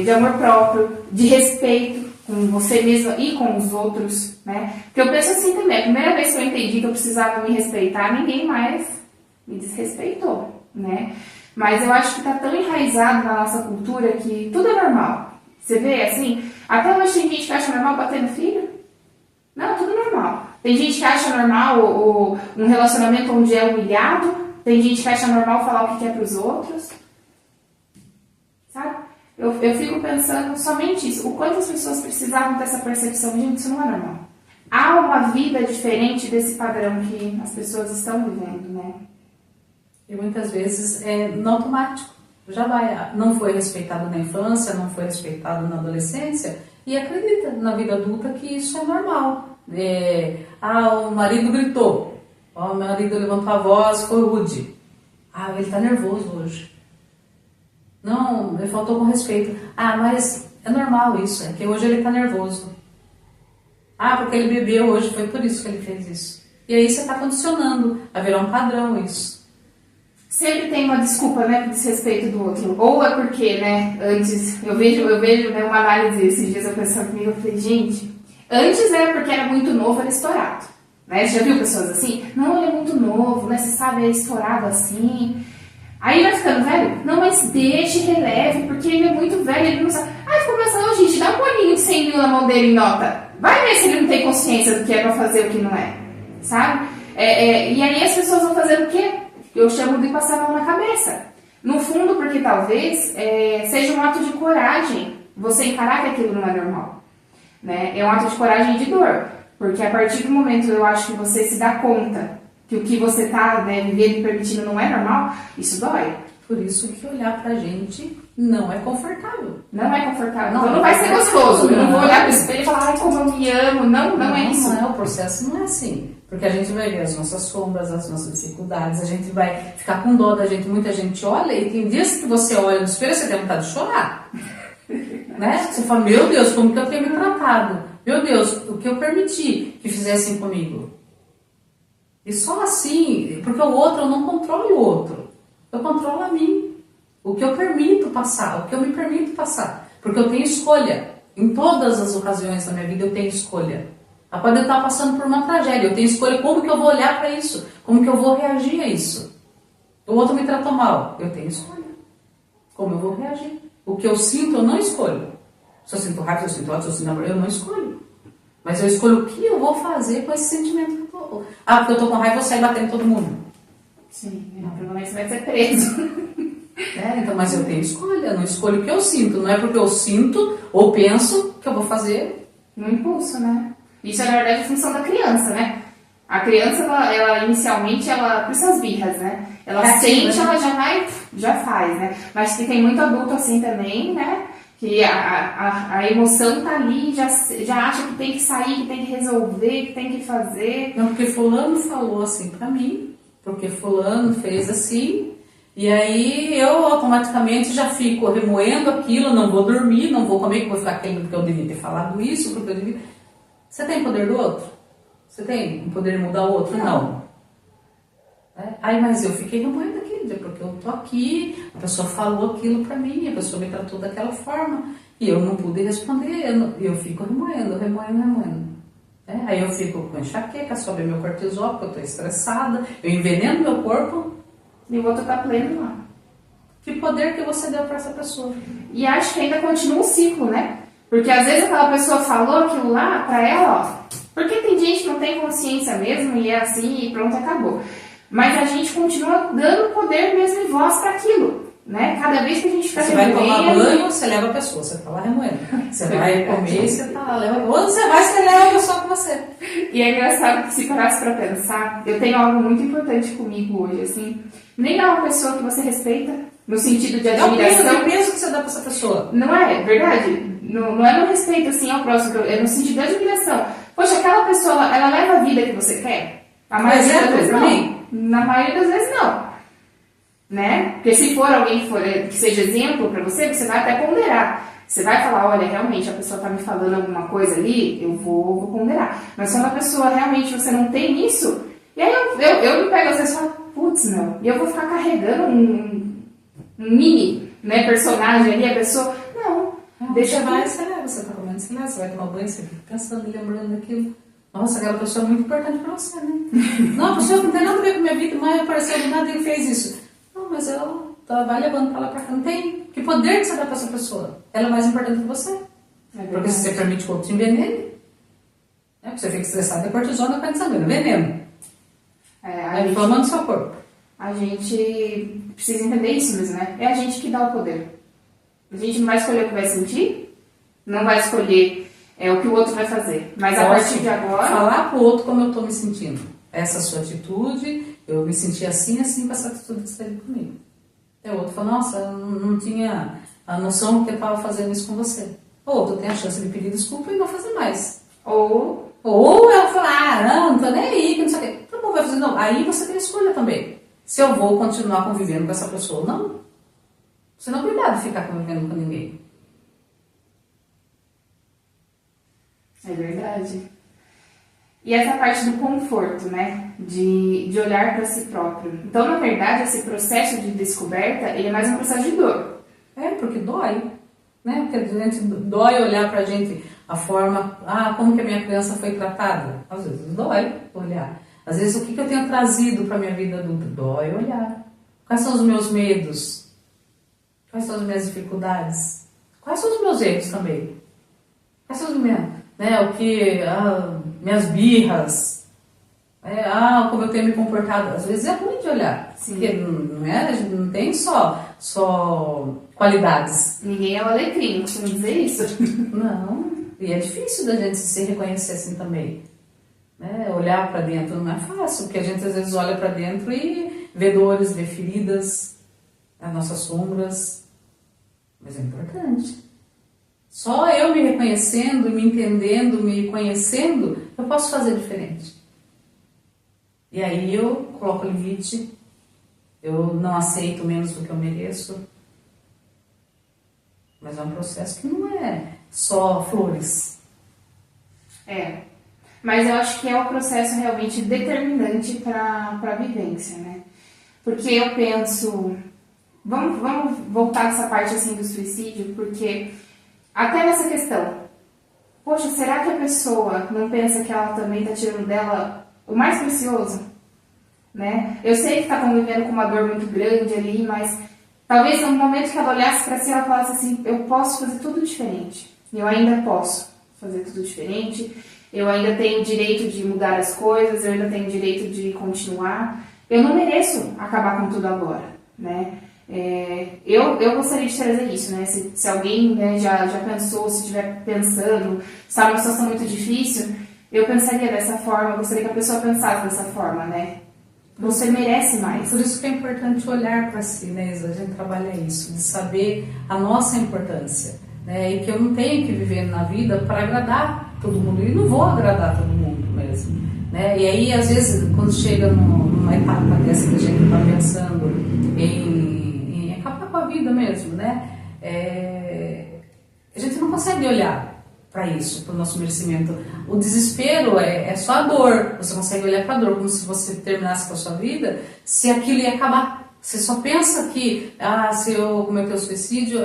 de amor próprio, de respeito com você mesmo e com os outros, né? Porque eu penso assim também, a primeira vez que eu entendi que eu precisava me respeitar, ninguém mais me desrespeitou, né? Mas eu acho que está tão enraizado na nossa cultura que tudo é normal. Você vê, assim, até hoje tem gente que acha normal bater no filho. Não, tudo normal. Tem gente que acha normal um relacionamento onde é humilhado. Tem gente que acha normal falar o que quer para os outros. Sabe? Eu fico pensando somente isso. O quanto as pessoas precisavam dessa percepção. Gente, isso não é normal. Há uma vida diferente desse padrão que as pessoas estão vivendo, né? E muitas vezes é no automático. Já vai, não foi respeitado na infância, não foi respeitado na adolescência e acredita na vida adulta que isso é normal. O marido gritou, o marido levantou a voz, foi rude. Ah, ele está nervoso hoje. Não, ele faltou com respeito. Ah, mas é normal isso, é que hoje ele está nervoso. Ah, porque ele bebeu hoje, foi por isso que ele fez isso. E aí você está condicionando a virar um padrão isso. Sempre tem uma desculpa, né, pro desrespeito do outro. Ou é porque, né, antes, eu vejo né, uma análise esses dias, eu pensando comigo, eu falei, gente, antes era porque era muito novo, era estourado. Né? Você já viu pessoas assim? Não, ele é muito novo, né, você sabe, é estourado assim. Aí vai ficando velho? Não, mas deixe, releve, porque ele é muito velho, ele não sabe. Aí ficou pensando, gente, dá um bolinho de 100 mil na mão dele em nota. Vai ver se ele não tem consciência do que é pra fazer e o que não é. Sabe? E aí as pessoas vão fazer o quê? Eu chamo de passar a mão na cabeça. No fundo, porque talvez seja um ato de coragem você encarar que aquilo não é normal. Né? É um ato de coragem e de dor. Porque a partir do momento eu acho que você se dá conta que o que você está vivendo e permitindo não é normal, isso dói. Por isso que olhar pra gente não é confortável. Não é confortável. Então não vai ser gostoso. Eu não vou olhar pro espelho e falar, ai, como eu me amo. Não é isso. Não, o processo não é assim. Porque a gente vai ver as nossas sombras, as nossas dificuldades, a gente vai ficar com dó da gente. Muita gente olha e tem dias que você olha no espelho e você tem vontade de chorar. Né? Você fala, meu Deus, como que eu tenho me tratado? Meu Deus, o que eu permiti que fizessem comigo? E só assim, porque o outro, eu não controlo o outro. Eu controlo a mim. O que eu permito passar, o que eu me permito passar. Porque eu tenho escolha. Em todas as ocasiões da minha vida eu tenho escolha. Ela pode estar passando por uma tragédia. Eu tenho escolha como que eu vou olhar para isso. Como que eu vou reagir a isso. O outro me tratou mal. Eu tenho escolha. Como eu vou reagir. O que eu sinto, eu não escolho. Se eu sinto raiva, se eu sinto ódio, se eu sinto amor, eu não escolho. Mas eu escolho o que eu vou fazer com esse sentimento que eu tô. Ah, porque eu tô com raiva, eu saio batendo todo mundo. Sim, provavelmente você vai ser preso. Então, mas eu tenho escolha. Eu não escolho o que eu sinto. Não é porque eu sinto ou penso que eu vou fazer. No impulso, né? Isso é, na verdade, a função da criança, né? A criança, ela inicialmente, por isso as birras, né? Ela sente, ela já faz, né? Mas que tem muito adulto assim também, né? Que a emoção tá ali, já acha que tem que sair, que tem que resolver, que tem que fazer. Não, porque fulano falou assim pra mim, porque fulano fez assim, e aí eu automaticamente já fico remoendo aquilo, não vou dormir, não vou comer, que vou ficar querendo porque eu devia ter falado isso, porque eu devia... Você tem poder do outro? Você tem o poder de mudar o outro? Não. Aí, mas eu fiquei remoendo aquele dia, porque eu tô aqui, a pessoa falou aquilo pra mim, a pessoa me tratou daquela forma, e eu não pude responder, eu fico remoendo. Aí eu fico com enxaqueca, sobe meu cortisol, porque eu tô estressada, eu enveneno meu corpo. E o outro tá pleno lá. Que poder que você deu pra essa pessoa? E acho que ainda continua o ciclo, né? Porque às vezes aquela pessoa falou aquilo lá pra ela, ó. Porque tem gente que não tem consciência mesmo e é assim e pronto, acabou. Mas a gente continua dando poder mesmo e voz para aquilo, né? Cada vez que a gente fica Você vai tomar banho, você leva a pessoa, você tá lá remoendo. Você vai comer, você tá lá, leva. Onde você vai, você leva a pessoa com você. E é engraçado que se parasse para pensar, eu tenho algo muito importante comigo hoje, assim. Nem é uma pessoa que você respeita, no sentido de admiração. É o peso que você dá para essa pessoa. Não é, verdade? Não é no respeito, assim, ao próximo, é no sentido de admiração. Poxa, aquela pessoa, ela leva a vida que você quer? A maioria das vezes não. Na maioria das vezes não. Né? Porque se for alguém que seja exemplo para você, você vai até ponderar. Você vai falar, olha, realmente a pessoa está me falando alguma coisa ali, eu vou ponderar. Mas quando a pessoa realmente você não tem isso, e aí eu me pego às vezes e falo, putz, não, e eu vou ficar carregando um mini, né, personagem ali, a pessoa, não, deixa vai, você leva, você tá comendo, você leva, você vai tomar banho, você fica pensando e lembrando daquilo. Nossa, aquela pessoa é muito importante para você, né? Não, a pessoa não tem nada a ver com a minha vida, mas apareceu do nada e ele fez isso. Não, mas ela vai levando pra lá pra cá. Não tem. Que poder que você dá pra essa pessoa? Ela é mais importante que você. Porque se você permite que o outro te envenene, né? Você fica estressado, é cortisol na carne sanguínea, veneno. Inflamando o seu corpo. A gente precisa entender isso mesmo, né? É a gente que dá o poder. A gente não vai escolher o que vai sentir, não vai escolher o que o outro vai fazer. Mas a partir de agora... Falar pro outro como eu tô me sentindo. Essa sua atitude, eu me senti assim com essa atitude que você teve comigo. E o outro falou, nossa, eu não tinha a noção que eu estava fazendo isso com você. Ou tu tem a chance de pedir desculpa e não fazer mais. Ou ela falar, não tô nem aí, que não sei o quê. Tá bom, vai fazer, não. Aí você tem escolha também. Se eu vou continuar convivendo com essa pessoa ou não. Você não é obrigado a ficar convivendo com ninguém. É verdade. E essa parte do conforto, né? De olhar para si próprio. Então, na verdade, esse processo de descoberta, ele é mais um processo de dor. Porque dói. Né? Porque a gente dói olhar pra gente a forma, como que a minha criança foi tratada. Às vezes dói olhar. Às vezes o que eu tenho trazido pra minha vida adulta, dói olhar. Quais são os meus medos? Quais são as minhas dificuldades? Quais são os meus erros também? Quais são os meus, minhas birras? Como eu tenho me comportado. Às vezes é ruim de olhar. Sim. Porque não tem só qualidades. Ninguém é o alecrim, costumo dizer isso. Não. E é difícil da gente se reconhecer assim também. Né? Olhar para dentro não é fácil, porque a gente às vezes olha para dentro e vê dores, vê feridas, as nossas sombras. Mas é importante. Só eu me reconhecendo, me entendendo, me conhecendo, eu posso fazer diferente. E aí eu coloco limite, eu não aceito menos do que eu mereço. Mas é um processo que não é só flores. Mas eu acho que é o processo realmente determinante para a vivência, né? Porque eu penso... Vamos voltar nessa parte assim do suicídio, porque até nessa questão, poxa, será que a pessoa não pensa que ela também está tirando dela o mais precioso? Né? Eu sei que está convivendo com uma dor muito grande ali, mas talvez no momento que ela olhasse para si, ela falasse assim, eu posso fazer tudo diferente. Eu ainda posso fazer tudo diferente. Eu ainda tenho o direito de mudar as coisas, eu ainda tenho o direito de continuar. Eu não mereço acabar com tudo agora, né? Eu gostaria de trazer isso, né? Se alguém, né, já pensou, se estiver pensando, está numa situação muito difícil, eu pensaria dessa forma, eu gostaria que a pessoa pensasse dessa forma, né? Você merece mais. Por isso que é importante olhar para si, né, Isa? A gente trabalha isso, de saber a nossa importância, né? E que eu não tenho que viver na vida para agradar todo mundo, e não vou agradar todo mundo mesmo, né? E aí, às vezes, quando chega numa etapa dessa que a gente está pensando em acabar com a vida mesmo, né? A gente não consegue olhar para isso, para o nosso merecimento. O desespero é só a dor. Você consegue olhar para a dor como se você terminasse com a sua vida, se aquilo ia acabar. Você só pensa que, se eu cometer o suicídio,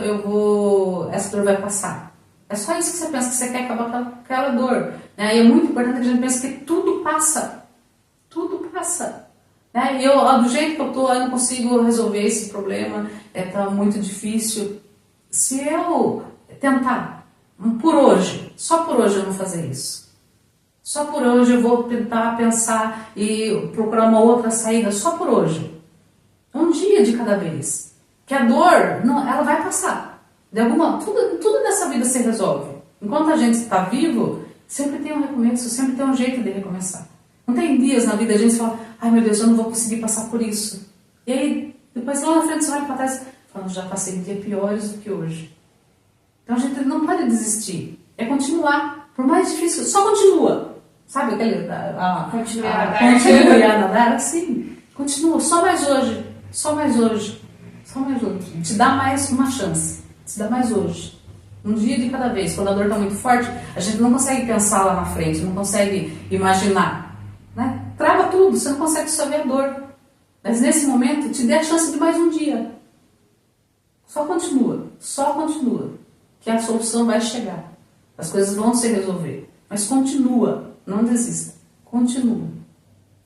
essa dor vai passar. É só isso que você pensa, que você quer acabar com aquela dor. Né? E é muito importante que a gente pense que tudo passa. Tudo passa. Né? E do jeito que eu estou, eu não consigo resolver esse problema, está muito difícil. Se eu tentar, por hoje, só por hoje eu não fazer isso. Só por hoje eu vou tentar pensar e procurar uma outra saída, só por hoje. Um dia de cada vez. Que a dor, não, ela vai passar. Tudo nessa vida se resolve. Enquanto a gente está vivo, sempre tem um recomeço, sempre tem um jeito de recomeçar. Não tem dias na vida a gente fala, ai meu Deus, eu não vou conseguir passar por isso. E aí, depois lá na frente você olha para trás e fala, já passei dias piores do que hoje. Então a gente não pode desistir. É continuar. Por mais difícil, só continua. Sabe aquele... Continue a nadar, assim. Continua, só mais hoje. Só mais hoje. Só mais hoje. Te dá mais uma chance. Te dá mais hoje. Um dia de cada vez. Quando a dor está muito forte, a gente não consegue pensar lá na frente, não consegue imaginar. Né? Trava tudo, você não consegue dissolver a dor. Mas nesse momento, te dê a chance de mais um dia. Só continua. Que a solução vai chegar. As coisas vão se resolver. Mas continua, não desista. Continua.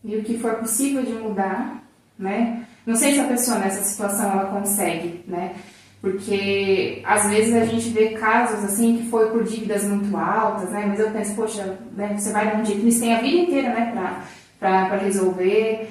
E o que for possível de mudar, né? Não sei se a pessoa nessa situação ela consegue, né? Porque às vezes a gente vê casos assim que foi por dívidas muito altas, né? Mas eu penso, poxa, né, você vai dar um jeito, isso tem a vida inteira, né, pra resolver.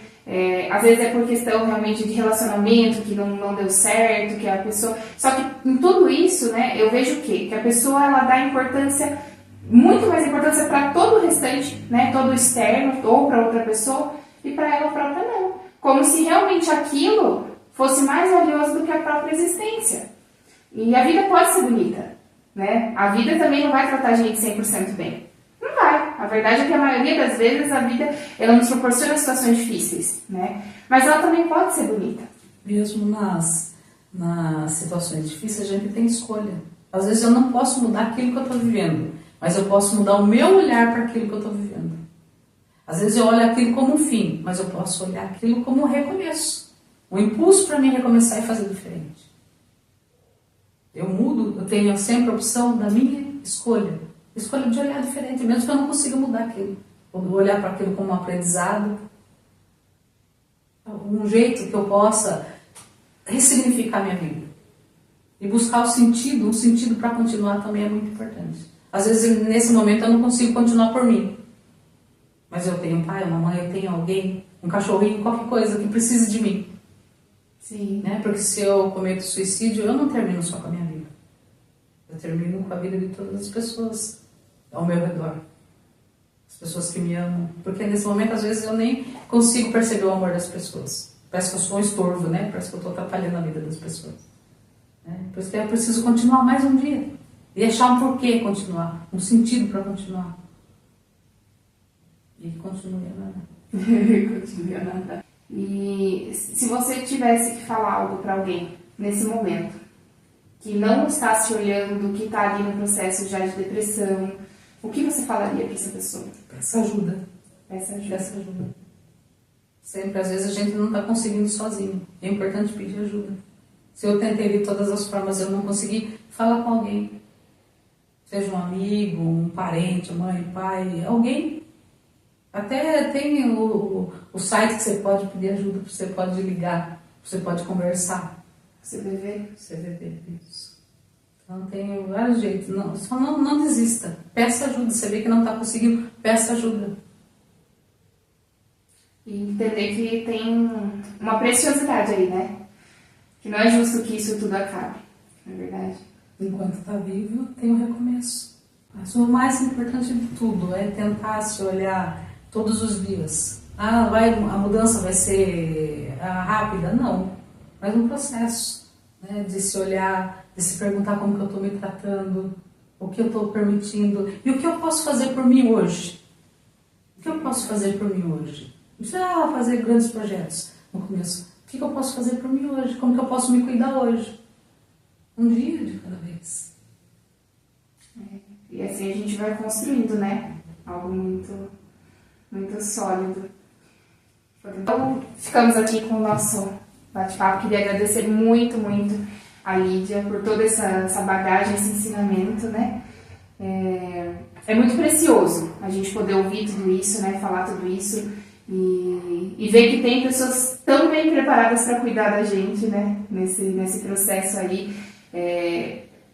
Às vezes é por questão realmente de relacionamento que não deu certo, que a pessoa... Só que em tudo isso, né, eu vejo o quê? Que a pessoa ela dá importância, muito mais importância para todo o restante, né, todo o externo, ou para outra pessoa, e para ela própria não. Como se realmente aquilo fosse mais valioso do que a própria existência. E a vida pode ser bonita, né? A vida também não vai tratar a gente 100% bem. Não vai. A verdade é que a maioria das vezes a vida ela nos proporciona situações difíceis, né? Mas ela também pode ser bonita. Mesmo nas situações difíceis, a gente tem escolha. Às vezes eu não posso mudar aquilo que eu estou vivendo, mas eu posso mudar o meu olhar para aquilo que eu estou vivendo. Às vezes eu olho aquilo como um fim, mas eu posso olhar aquilo como um recomeço. Um impulso para mim recomeçar e fazer diferente. Eu mudo, eu tenho sempre a opção da minha escolha. Escolha de olhar diferente, mesmo que eu não consiga mudar aquilo. Ou olhar para aquilo como um aprendizado. Um jeito que eu possa ressignificar minha vida. E buscar um sentido para continuar também é muito importante. Às vezes, nesse momento, eu não consigo continuar por mim. Mas eu tenho um pai, uma mãe, eu tenho alguém, um cachorrinho, qualquer coisa que precise de mim. Sim. Né? Porque se eu cometo suicídio, eu não termino só com a minha vida. Eu termino com a vida de todas as pessoas ao meu redor. As pessoas que me amam. Porque nesse momento, às vezes, eu nem consigo perceber o amor das pessoas. Parece que eu sou um estorvo, né? Parece que eu estou atrapalhando a vida das pessoas. Por isso que eu preciso continuar mais um dia. E achar um porquê continuar. Um sentido para continuar. E continue a nadar. Continue a nadar. E se você tivesse que falar algo para alguém nesse momento, que não está se olhando, que está ali no processo já de depressão, o que você falaria para essa pessoa? Peça ajuda. Peça ajuda. Peça ajuda. Sempre, às vezes, a gente não está conseguindo sozinho. É importante pedir ajuda. Se eu tentei de todas as formas e eu não consegui, fala com alguém. Seja um amigo, um parente, mãe, pai, alguém. Até tem o site que você pode pedir ajuda, você pode ligar, você pode conversar. CVV? CVV, isso. Então tem vários jeitos. Só não desista. Peça ajuda. Você vê que não está conseguindo, peça ajuda. E entender que tem uma preciosidade aí, né? Que não é justo que isso tudo acabe. Não é verdade? Enquanto está vivo, tem um recomeço. Mas o mais importante de tudo é tentar se olhar todos os dias. A mudança vai ser rápida? Não. Mas um processo, né, de se olhar, de se perguntar como que eu estou me tratando, o que eu estou permitindo e o que eu posso fazer por mim hoje. O que eu posso fazer por mim hoje? Não precisa fazer grandes projetos no começo. O que eu posso fazer por mim hoje? Como que eu posso me cuidar hoje? Um dia de cada vez. E E assim a gente vai construindo, né? Algo muito, muito sólido. Então, ficamos aqui com o nosso bate-papo. Queria agradecer muito, muito a Lídia por toda essa bagagem, esse ensinamento, né? É muito precioso a gente poder ouvir tudo isso, né? Falar tudo isso e ver que tem pessoas tão bem preparadas para cuidar da gente, né? Nesse processo aí.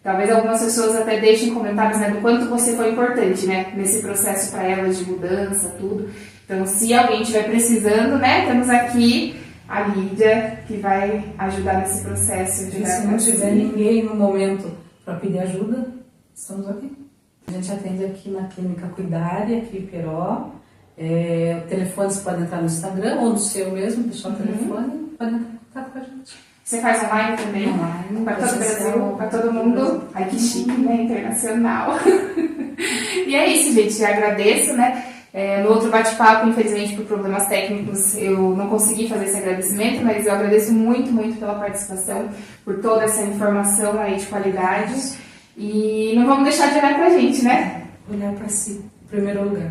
Talvez algumas pessoas até deixem comentários, né, do quanto você foi importante, né? Nesse processo para elas de mudança, tudo. Então, se alguém estiver precisando, né? Temos aqui a Lídia, que vai ajudar nesse processo. E se não tiver ninguém no momento para pedir ajuda, estamos aqui. A gente atende aqui na Clínica Cuidare, aqui em Peró. O telefone você pode entrar no Instagram ou no seu mesmo, deixar o telefone, pode entrar em contato com a gente. Você faz online também? Online, para todo o Brasil, para todo mundo. Ai, que chique, né? Internacional. E é isso, gente. Eu agradeço, né? No outro bate-papo, infelizmente, por problemas técnicos, eu não consegui fazer esse agradecimento, mas eu agradeço muito, muito pela participação, por toda essa informação aí de qualidade. E não vamos deixar de olhar pra gente, né? Olhar para si, em primeiro lugar.